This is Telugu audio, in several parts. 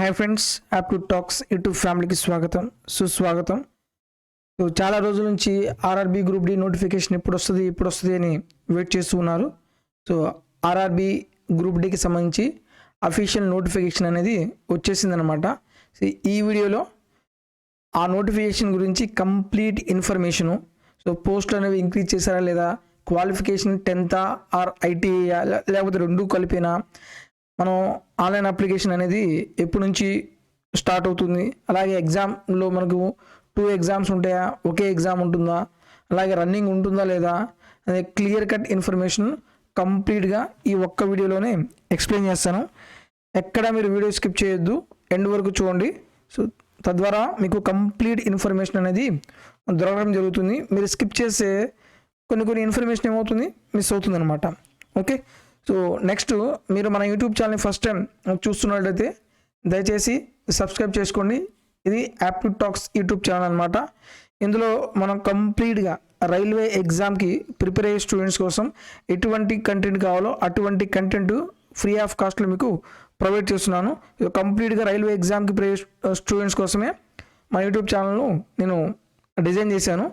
Hi friends, aptitude talks YouTube ఫ్యామిలీకి స్వాగతం సుస్వాగతం. సో చాలా రోజుల నుంచి ఆర్ఆర్బీ గ్రూప్ డి నోటిఫికేషన్ ఎప్పుడు వస్తుంది అని వెయిట్ చేస్తూ ఉన్నారు. సో ఆర్ఆర్బీ గ్రూప్ డికి సంబంధించి అఫీషియల్ నోటిఫికేషన్ అనేది వచ్చేసిందనమాట. సో ఈ వీడియోలో ఆ నోటిఫికేషన్ గురించి కంప్లీట్ ఇన్ఫర్మేషను, సో పోస్టులు అనేవి ఇంక్రీజ్ చేశారా లేదా, క్వాలిఫికేషన్ 10th ఆర్ ఐటీఐ లేకపోతే రెండు కలిపినా, మనం ఆన్లైన్ అప్లికేషన్ అనేది ఎప్పటి నుంచి స్టార్ట్ అవుతుంది, అలాగే ఎగ్జామ్లో మనకు 2 ఎగ్జామ్స్ ఉంటాయా, ఒకే ఎగ్జామ్ ఉంటుందా, అలాగే రన్నింగ్ ఉంటుందా లేదా అదే క్లియర్ కట్ ఇన్ఫర్మేషన్ కంప్లీట్గా ఈ ఒక్క వీడియోలోనే ఎక్స్ప్లెయిన్ చేస్తాను. ఎక్కడ మీరు వీడియో స్కిప్ చేయొద్దు, ఎండ్ వరకు చూడండి. సో తద్వారా మీకు కంప్లీట్ ఇన్ఫర్మేషన్ అనేది దొరకడం జరుగుతుంది. మీరు స్కిప్ చేస్తే కొన్ని ఇన్ఫర్మేషన్ ఏమవుతుంది, మిస్ అవుతుంది అనమాట. ఓకే, సో నెక్స్ట్ మీరు మన యూట్యూబ్ ఛానల్ని ఫస్ట్ టైం చూస్తున్నట్లయితే దయచేసి సబ్స్క్రైబ్ చేసుకోండి. ఇది యాప్టిట్యూడ్ టాక్స్ యూట్యూబ్ ఛానల్ అనమాట. ఇందులో మనం కంప్లీట్గా రైల్వే ఎగ్జామ్కి ప్రిపేర్ అయ్యే స్టూడెంట్స్ కోసం ఎటువంటి కంటెంట్ కావాలో అటువంటి కంటెంట్ ఫ్రీ ఆఫ్ కాస్ట్లో మీకు ప్రొవైడ్ చేస్తున్నాను. కంప్లీట్గా రైల్వే ఎగ్జామ్కి ప్రిపేర్ స్టూడెంట్స్ కోసమే మా యూట్యూబ్ ఛానల్ను నేను డిజైన్ చేశాను.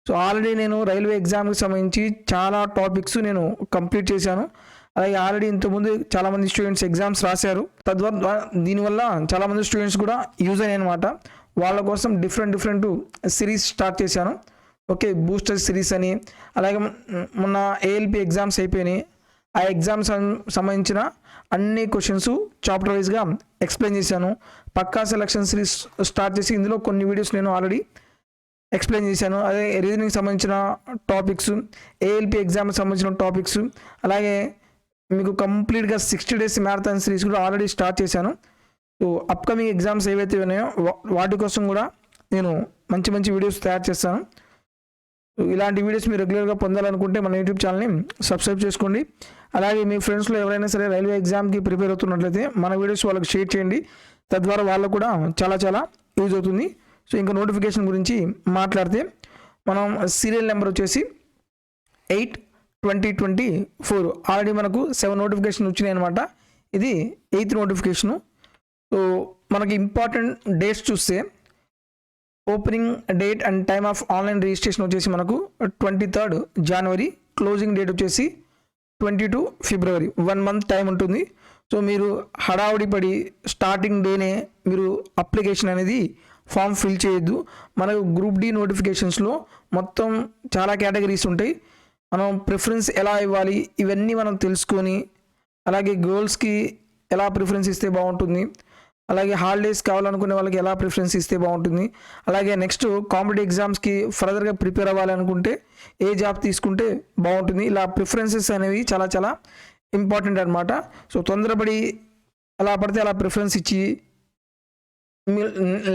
సో ఆల్రెడీ నేను రైల్వే ఎగ్జామ్కి సంబంధించి చాలా టాపిక్స్ నేను కంప్లీట్ చేశాను. అలాగే ఆల్రెడీ ఇంతకుముందు చాలామంది స్టూడెంట్స్ ఎగ్జామ్స్ రాశారు. తద్వారా దీనివల్ల చాలామంది స్టూడెంట్స్ కూడా యూజ్ అయ్యాయి అనమాట. వాళ్ళ కోసం డిఫరెంట్ సిరీస్ స్టార్ట్ చేశాను. ఓకే, బూస్టర్ సిరీస్ అని. అలాగే మొన్న ఏఎల్పి ఎగ్జామ్స్ అయిపోయినాయి. ఆ ఎగ్జామ్స్ సంబంధించిన అన్ని క్వశ్చన్స్ చాప్టర్ వైజ్గా ఎక్స్ప్లెయిన్ చేశాను. పక్కా సెలక్షన్ సిరీస్ స్టార్ట్ చేసి ఇందులో కొన్ని వీడియోస్ నేను ఆల్రెడీ ఎక్స్ప్లెయిన్ చేశాను. అదే రీజనింగ్ సంబంధించిన టాపిక్స్, ఏఎల్పి ఎగ్జామ్కి సంబంధించిన టాపిక్స్, అలాగే మీకు కంప్లీట్గా 60 days మ్యారథాన్ సిరీస్ కూడా ఆల్రెడీ స్టార్ట్ చేశాను. సో అప్కమింగ్ ఎగ్జామ్స్ ఏవైతే ఉన్నాయో వాటి కోసం కూడా నేను మంచి వీడియోస్ తయారు చేస్తాను. ఇలాంటి వీడియోస్ మీరు రెగ్యులర్గా పొందాలనుకుంటే మన యూట్యూబ్ ఛానల్ని సబ్స్క్రైబ్ చేసుకోండి. అలాగే మీ ఫ్రెండ్స్లో ఎవరైనా సరే రైల్వే ఎగ్జామ్కి ప్రిపేర్ అవుతున్నట్లయితే మన వీడియోస్ వాళ్ళకి షేర్ చేయండి. తద్వారా వాళ్ళకు కూడా చాలా యూజ్ అవుతుంది. సో ఇంకా నోటిఫికేషన్ గురించి మాట్లాడితే మనం సీరియల్ నెంబర్ వచ్చేసి 8/2024 ఆల్రెడీ మనకు 7 నోటిఫికేషన్ వచ్చినాయి అనమాట. ఇది 8th నోటిఫికేషను. సో మనకి ఇంపార్టెంట్ డేట్స్ చూస్తే opening date and time of online registration వచ్చేసి మనకు 23rd January, క్లోజింగ్ డేట్ వచ్చేసి 22 February. 1 month టైం ఉంటుంది. సో మీరు హడావుడి పడి స్టార్టింగ్ డేనే మీరు అప్లికేషన్ అనేది ఫామ్ ఫిల్ చేయొద్దు. మనకు గ్రూప్ డి నోటిఫికేషన్స్లో మొత్తం చాలా కేటగిరీస్ ఉంటాయి. మనం ప్రిఫరెన్స్ ఎలా ఇవ్వాలి ఇవన్నీ మనం తెలుసుకొని, అలాగే గర్ల్స్కి ఎలా ప్రిఫరెన్స్ ఇస్తే బాగుంటుంది, అలాగే హాలిడేస్ కావాలనుకునే వాళ్ళకి ఎలా ప్రిఫరెన్స్ ఇస్తే బాగుంటుంది, అలాగే నెక్స్ట్ కాంపిటేటివ్ ఎగ్జామ్స్కి ఫర్దర్గా ప్రిపేర్ అవ్వాలనుకుంటే ఏ జాబ్ తీసుకుంటే బాగుంటుంది, ఇలా ప్రిఫరెన్సెస్ అనేవి చాలా ఇంపార్టెంట్ అనమాట. సో తొందరపడి అలా పడితే అలా ప్రిఫరెన్స్ ఇచ్చి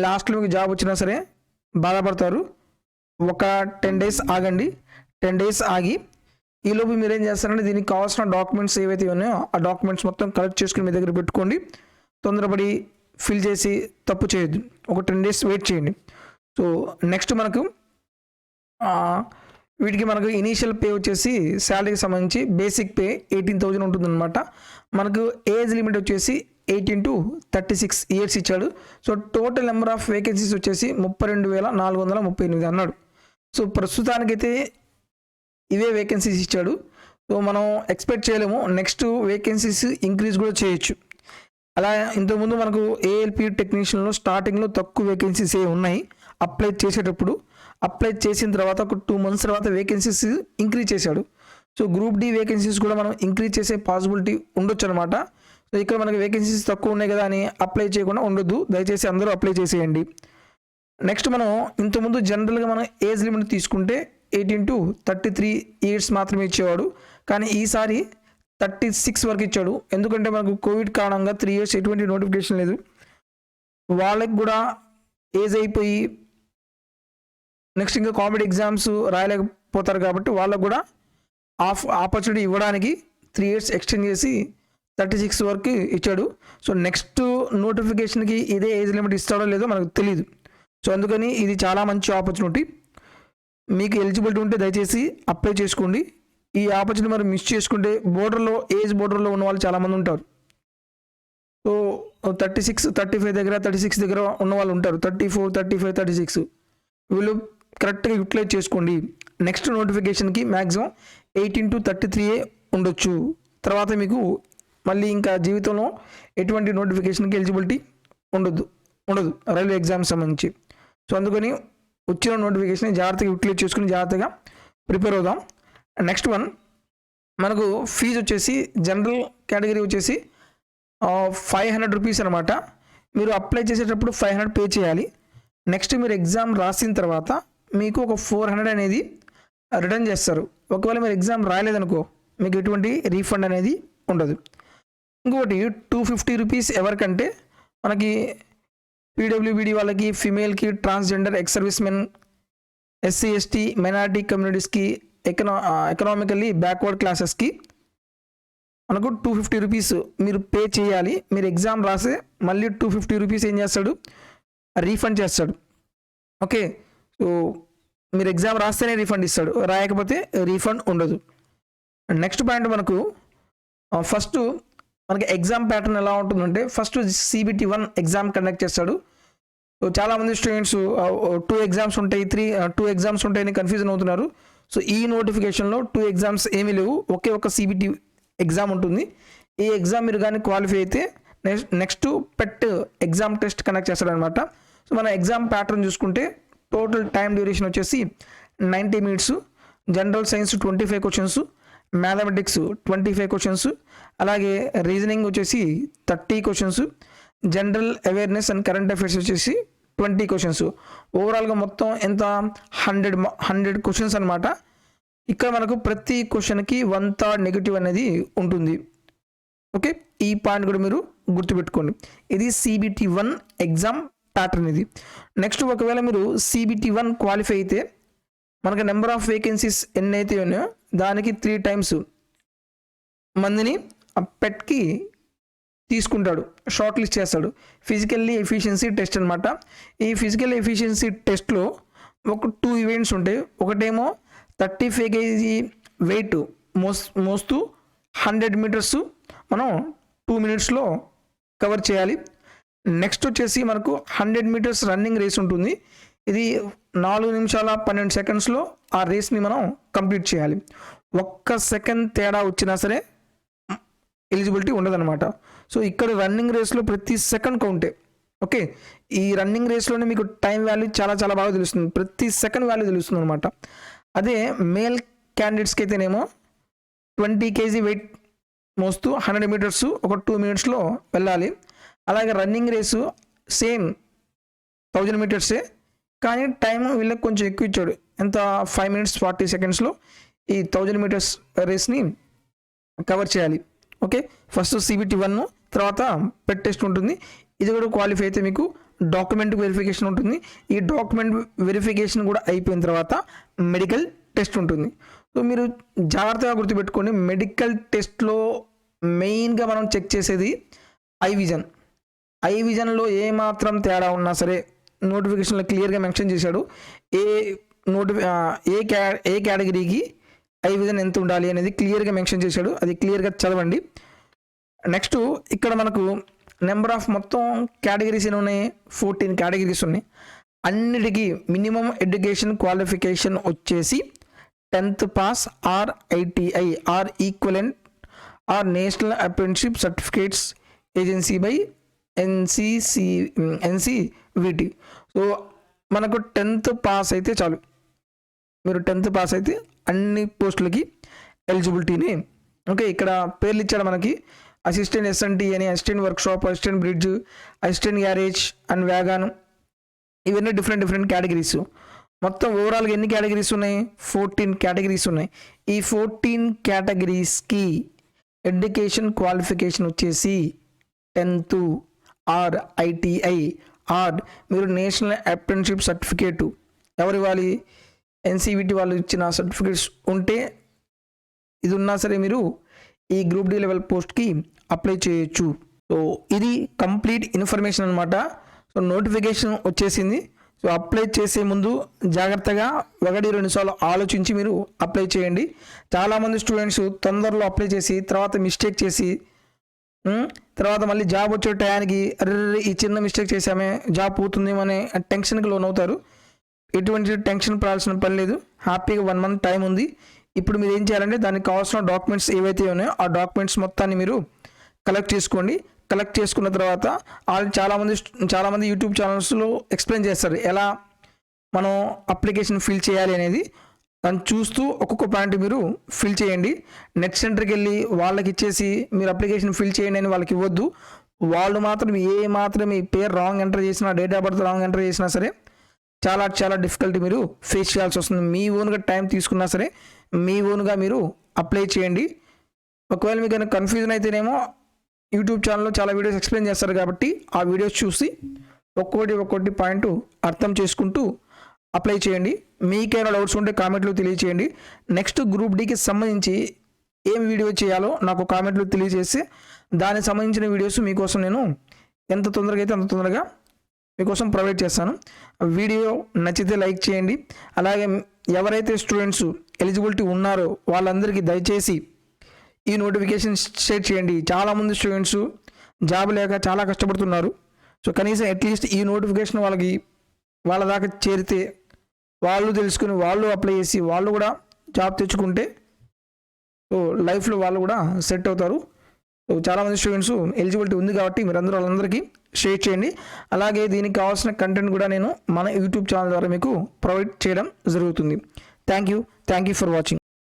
లాస్ట్లో మీకు జాబ్ వచ్చినా సరే బాధపడతారు. ఒక 10 days ఆగండి. 10 days ఆగి ఈలోపు మీరు ఏం చేస్తారంటే దీనికి కావాల్సిన డాక్యుమెంట్స్ ఏవైతే ఉన్నాయో ఆ డాక్యుమెంట్స్ మొత్తం కలెక్ట్ చేసుకుని మీ దగ్గర పెట్టుకోండి. తొందరపడి ఫిల్ చేసి తప్పు చేయొద్దు. ఒక 10 days వెయిట్ చేయండి. సో నెక్స్ట్ వీటికి మనకు ఇనీషియల్ పే వచ్చేసి శాలరీకి సంబంధించి బేసిక్ పే 18,000 ఉంటుందన్నమాట. మనకు ఏజ్ లిమిట్ వచ్చేసి 18 to 36 years ఇచ్చాడు. So total number of vacancies వచ్చేసి 32,438 అన్నాడు. సో ప్రస్తుతానికైతే ఇవే వేకెన్సీస్ ఇచ్చాడు. సో మనం ఎక్స్పెక్ట్ చేయలేము, నెక్స్ట్ వేకెన్సీస్ ఇంక్రీజ్ కూడా చేయొచ్చు. అలా ఇంతకుముందు మనకు ఏఎల్పి టెక్నీషియన్లో స్టార్టింగ్లో తక్కువ వేకెన్సీస్ ఉన్నాయి. అప్లై చేసిన తర్వాత ఒక 2 months తర్వాత వేకెన్సీస్ ఇంక్రీజ్ చేశాడు. సో గ్రూప్ డి వేకెన్సీస్ కూడా మనం ఇంక్రీజ్ చేసే పాసిబిలిటీ ఉండొచ్చు అనమాట. సో ఇక్కడ మనకి వేకెన్సీస్ తక్కువ ఉన్నాయి కదా అని అప్లై చేయకుండా ఉండొద్దు. దయచేసి అందరూ అప్లై చేసేయండి. నెక్స్ట్ మనం ఇంతకుముందు జనరల్గా మనం ఏజ్ లిమిట్ తీసుకుంటే 18 to 33 years మాత్రమే ఇచ్చేవాడు. కానీ ఈసారి 36 వరకు ఇచ్చాడు. ఎందుకంటే మనకు కోవిడ్ కారణంగా 3 years ఎటువంటి నోటిఫికేషన్ లేదు. వాళ్ళకి కూడా ఏజ్ అయిపోయి నెక్స్ట్ ఇంకా కాంపిటేటివ్ ఎగ్జామ్స్ రాయలేకపోతారు కాబట్టి వాళ్ళకు కూడా ఆపర్చునిటీ ఇవ్వడానికి 3 years ఎక్స్టెండ్ చేసి 36 వరకు ఇచ్చాడు. సో నెక్స్ట్ నోటిఫికేషన్కి ఇదే ఏజ్ లిమిట్ ఇస్తాడో లేదో మనకు తెలియదు. సో అందుకని ఇది చాలా మంచి ఆపర్చునిటీ. మీకు ఎలిజిబిలిటీ ఉంటే దయచేసి అప్లై చేసుకోండి. ఈ ఆపర్చునిటీ మరి మిస్ చేసుకుంటే ఏజ్ బోర్డర్లో ఉన్న వాళ్ళు చాలామంది ఉంటారు. సో 36, 35 దగ్గర 36 దగ్గర ఉన్న వాళ్ళు ఉంటారు. 34, 35, 36 వీళ్ళు కరెక్ట్గా యూటిలైజ్ చేసుకోండి. నెక్స్ట్ నోటిఫికేషన్కి మ్యాక్సిమం 18 to 33 ఉండొచ్చు. తర్వాత మీకు మళ్ళీ ఇంకా జీవితంలో ఎటువంటి నోటిఫికేషన్కి ఎలిజిబిలిటీ ఉండదు రైల్వే ఎగ్జామ్స్ సంబంధించి. సో అందుకని వచ్చిన నోటిఫికేషన్ జాగ్రత్తగా యూటిలైజ్ చేసుకుని జాగ్రత్తగా ప్రిపేర్ అవుదాం. నెక్స్ట్ వన్ మనకు ఫీజు వచ్చేసి జనరల్ కేటగిరీ వచ్చేసి 500 రూపీస్ అనమాట. మీరు అప్లై చేసేటప్పుడు 500 పే చేయాలి. నెక్స్ట్ మీరు ఎగ్జామ్ రాసిన తర్వాత మీకు ఒక 400 అనేది రిటర్న్ చేస్తారు. ఒకవేళ మీరు ఎగ్జామ్ రాయలేదనుకో మీకు ఎటువంటి రీఫండ్ అనేది ఉండదు. ఇంకొకటి 250 రూపీస్ ఎవరికంటే మనకి పీడబ్ల్యూబీడీ వాళ్ళకి, ఫిమేల్కి, transgender, ex servicemen, SC ST minority కమ్యూనిటీస్కి, ఎకనామికల్లీ బ్యాక్వర్డ్ క్లాసెస్కి మనకు 250 రూపీస్ మీరు పే చేయాలి. మీరు ఎగ్జామ్ రాసే మళ్ళీ 250 రూపీస్ ఏం చేస్తాడు, రీఫండ్ చేస్తాడు. ఓకే, సో మీరు ఎగ్జామ్ రాస్తేనే రీఫండ్ ఇస్తాడు, రాయకపోతే రీఫండ్ ఉండదు. నెక్స్ట్ పాయింట్ ఫస్ట్ మనకి ఎగ్జామ్ ప్యాటర్న్ ఎలా ఉంటుందంటే ఫస్ట్ CBT 1 ఎగ్జామ్ కండక్ట్ చేస్తాడు. సో చాలామంది స్టూడెంట్స్ 2 ఎగ్జామ్స్ ఉంటాయి, 2 ఎగ్జామ్స్ ఉంటాయని కన్ఫ్యూజన్ అవుతున్నారు. సో ఈ నోటిఫికేషన్లో 2 ఎగ్జామ్స్ ఏమీ లేవు, ఒకే ఒక CBT ఎగ్జామ్ ఉంటుంది. ఈ ఎగ్జామ్ మీరు కానీ క్వాలిఫై అయితే నెక్స్ట్ పెట్ ఎగ్జామ్ టెస్ట్ కండక్ట్ చేస్తాడనమాట. సో మన ఎగ్జామ్ ప్యాటర్న్ చూసుకుంటే టోటల్ టైం డ్యూరేషన్ వచ్చేసి 90 minutes, general science 25 questions, mathematics 25 questions, అలాగే రీజనింగ్ వచ్చేసి 30 questions, general awareness and current affairs వచ్చేసి 20 క్వశ్చన్స్. ఓవరాల్గా మొత్తం ఎంత 100 క్వశ్చన్స్ అనమాట. ఇక్కడ మనకు ప్రతి క్వశ్చన్కి 1 third నెగిటివ్ అనేది ఉంటుంది. ఓకే, ఈ పాయింట్ కూడా మీరు గుర్తుపెట్టుకోండి. ఇది CBT 1 ఎగ్జామ్ ప్యాటర్న్ ఇది. నెక్స్ట్ ఒకవేళ మీరు CBT 1 క్వాలిఫై అయితే మనకు నెంబర్ ఆఫ్ వేకెన్సీస్ ఎన్ని అయితే ఉన్నాయో దానికి 3 times మందిని పెట్కి తీసుకుంటాడు, షార్ట్ లిస్ట్ చేస్తాడు. ఫిజికల్లీ ఎఫిషియన్సీ టెస్ట్ అనమాట. ఈ ఫిజికల్ ఎఫిషియన్సీ టెస్ట్లో ఒక 2 ఈవెంట్స్ ఉంటాయి. ఒకటేమో 35 kg వెయిట్ మోస్తూ 100 meters మనం 2 minutesలో కవర్ చేయాలి. నెక్స్ట్ వచ్చేసి మనకు 100 meters రన్నింగ్ రేస్ ఉంటుంది. ఇది 4 నిమిషాల 12 secondsలో ఆ రేస్ని మనం కంప్లీట్ చేయాలి. 1 సెకండ్ తేడా వచ్చినా సరే ఎలిజిబిలిటీ ఉండదన్నమాట. సో ఇక్కడ రన్నింగ్ రేస్లో ప్రతి సెకండ్ కౌంటే. ఓకే, ఈ రన్నింగ్ రేస్లోనే మీకు టైం వాల్యూ చాలా చాలా బాగా తెలుస్తుంది, ప్రతి సెకండ్ వాల్యూ తెలుస్తుంది అనమాట. అదే మేల్ క్యాండిడేట్స్కి అయితేనేమో 20 kg వెయిట్ మోస్తూ 100 meters ఒక 2 minutesలో వెళ్ళాలి. అలాగే రన్నింగ్ రేసు సేమ్ 1000 meters, కానీ టైం వీళ్ళకి కొంచెం ఎక్కువ ఇచ్చాడు. ఎంత 5 minutes 40 secondsలో ఈ 1000 meters రేస్ని కవర్ చేయాలి. ఓకే, ఫస్ట్ CBT 1, తర్వాత పెట్ టెస్ట్ ఉంటుంది. ఇది కూడా క్వాలిఫై అయితే మీకు డాక్యుమెంట్ వెరిఫికేషన్ ఉంటుంది. ఈ డాక్యుమెంట్ వెరిఫికేషన్ కూడా అయిపోయిన తర్వాత మెడికల్ టెస్ట్ ఉంటుంది. సో మీరు జాగ్రత్తగా గుర్తుపెట్టుకోండి, మెడికల్ టెస్ట్లో మెయిన్గా మనం చెక్ చేసేది ఐ విజన్లో ఏమాత్రం తేడా ఉన్నా సరే నోటిఫికేషన్లో క్లియర్గా మెన్షన్ చేశాడు ఏ కేటగిరీకి ఐ విజన్ ఎంత ఉండాలి అనేది క్లియర్గా మెన్షన్ చేశాడు. అది క్లియర్గా చదవండి. నెక్స్ట్ ఇక్కడ మనకు నెంబర్ ఆఫ్ మొత్తం కేటగిరీస్ ఎన్ని ఉన్నాయి, 14 కేటగిరీస్ ఉన్నాయి. అన్నిటికీ మినిమం ఎడ్యుకేషన్ క్వాలిఫికేషన్ వచ్చేసి 10th pass or ITI or equivalent or national apprenticeship certificates agency by NCVT. సో మనకు 10th పాస్ అయితే చాలు. మీరు 10th పాస్ అయితే అన్ని పోస్టులకి ఎలిజిబిలిటీని. ఓకే, ఇక్కడ పేర్లు ఇచ్చాడు మనకి అసిస్టెంట్ SNT అని, assistant workshop, assistant bridge, assistant garage and wagon, ఇవన్నీ డిఫరెంట్ కేటగిరీస్. మొత్తం ఓవరాల్గా ఎన్ని కేటగిరీస్ ఉన్నాయి, 14 కేటగిరీస్ ఉన్నాయి. ఈ 14 కేటగిరీస్కి ఎడ్యుకేషన్ క్వాలిఫికేషన్ వచ్చేసి 10th ఆర్ ITI ఆర్ మీరు నేషనల్ అప్రెంటిస్షిప్ సర్టిఫికేట్ ఎవరు ఇవ్వాలి, NCVT వాళ్ళు ఇచ్చిన సర్టిఫికేట్స్ ఉంటే ఇది ఉన్నా సరే మీరు ఈ గ్రూప్ D లెవెల్ పోస్ట్కి అప్లై చేయొచ్చు. సో ఇది కంప్లీట్ ఇన్ఫర్మేషన్ అనమాట. సో నోటిఫికేషన్ వచ్చేసింది. సో అప్లై చేసే ముందు జాగ్రత్తగా 1-2 సార్లు ఆలోచించి మీరు అప్లై చేయండి. చాలామంది స్టూడెంట్స్ తొందరలో అప్లై చేసి తర్వాత మిస్టేక్ చేసి తర్వాత మళ్ళీ జాబ్ వచ్చే టయానికి అరే ఈ చిన్న మిస్టేక్ చేసామే జాబ్ పోతుందేమో అనే టెన్షన్కి లోన్ అవుతారు. ఎటువంటి టెన్షన్ పడాల్సిన పని లేదు. హ్యాపీగా 1 మంత్ టైం ఉంది. ఇప్పుడు మీరు ఏం చేయాలంటే దానికి కావాల్సిన డాక్యుమెంట్స్ ఏవైతే ఉన్నాయో ఆ డాక్యుమెంట్స్ మొత్తాన్ని మీరు కలెక్ట్ చేసుకోండి. కలెక్ట్ చేసుకున్న తర్వాత చాలామంది యూట్యూబ్ ఛానల్స్లో ఎక్స్ప్లెయిన్ చేస్తారు ఎలా మనం అప్లికేషన్ ఫిల్ చేయాలి అనేది. దాన్ని చూస్తూ ఒక్కొక్క పాయింట్ మీరు ఫిల్ చేయండి. నెట్ సెంటర్కి వెళ్ళి వాళ్ళకి ఇచ్చేసి మీరు అప్లికేషన్ ఫిల్ చేయండి అని వాళ్ళకి ఇవ్వద్దు. వాళ్ళు మాత్రం మీ పేరు రాంగ్ ఎంటర్ చేసినా, date of birth wrong enter చేసినా సరే చాలా డిఫికల్టీ మీరు ఫేస్ చేయాల్సి వస్తుంది. మీ ఓన్గా టైం తీసుకున్నా సరే మీ ఓన్గా మీరు అప్లై చేయండి. ఒకవేళ మీకు కనుక కన్ఫ్యూజన్ అయితేనేమో యూట్యూబ్ ఛానల్లో చాలా వీడియోస్ ఎక్స్ప్లెయిన్ చేస్తారు కాబట్టి ఆ వీడియోస్ చూసి ఒక్కొక్కటి పాయింట్ అర్థం చేసుకుంటూ అప్లై చేయండి. మీకేమైనా డౌట్స్ ఉంటే కామెంట్లో తెలియచేయండి. నెక్స్ట్ గ్రూప్ డీకి సంబంధించి ఏం వీడియో చేయాలో నాకు కామెంట్లో తెలియజేసి దానికి సంబంధించిన వీడియోస్ మీకోసం నేను ఎంత తొందరగా అయితే అంత తొందరగా మీకోసం ప్రొవైడ్ చేస్తాను. వీడియో నచ్చితే లైక్ చేయండి. అలాగే ఎవరైతే స్టూడెంట్స్ ఎలిజిబిలిటీ ఉన్నారో వాళ్ళందరికీ దయచేసి ఈ నోటిఫికేషన్ షేర్ చేయండి. చాలామంది స్టూడెంట్స్ జాబ్ లేక చాలా కష్టపడుతున్నారు. సో కనీసం అట్లీస్ట్ ఈ నోటిఫికేషన్ వాళ్ళ దాకా చేరితే వాళ్ళు తెలుసుకుని వాళ్ళు అప్లై చేసి వాళ్ళు కూడా జాబ్ తెచ్చుకుంటే సో లైఫ్లో వాళ్ళు కూడా సెట్ అవుతారు. సో చాలామంది స్టూడెంట్స్ ఎలిజిబిలిటీ ఉంది కాబట్టి మీరందరూ వాళ్ళందరికీ షేర్ చేయండి. అలాగే దీనికి కావాల్సిన కంటెంట్ కూడా నేను మన యూట్యూబ్ ఛానల్ ద్వారా మీకు ప్రొవైడ్ చేయడం జరుగుతుంది. Thank you for watching.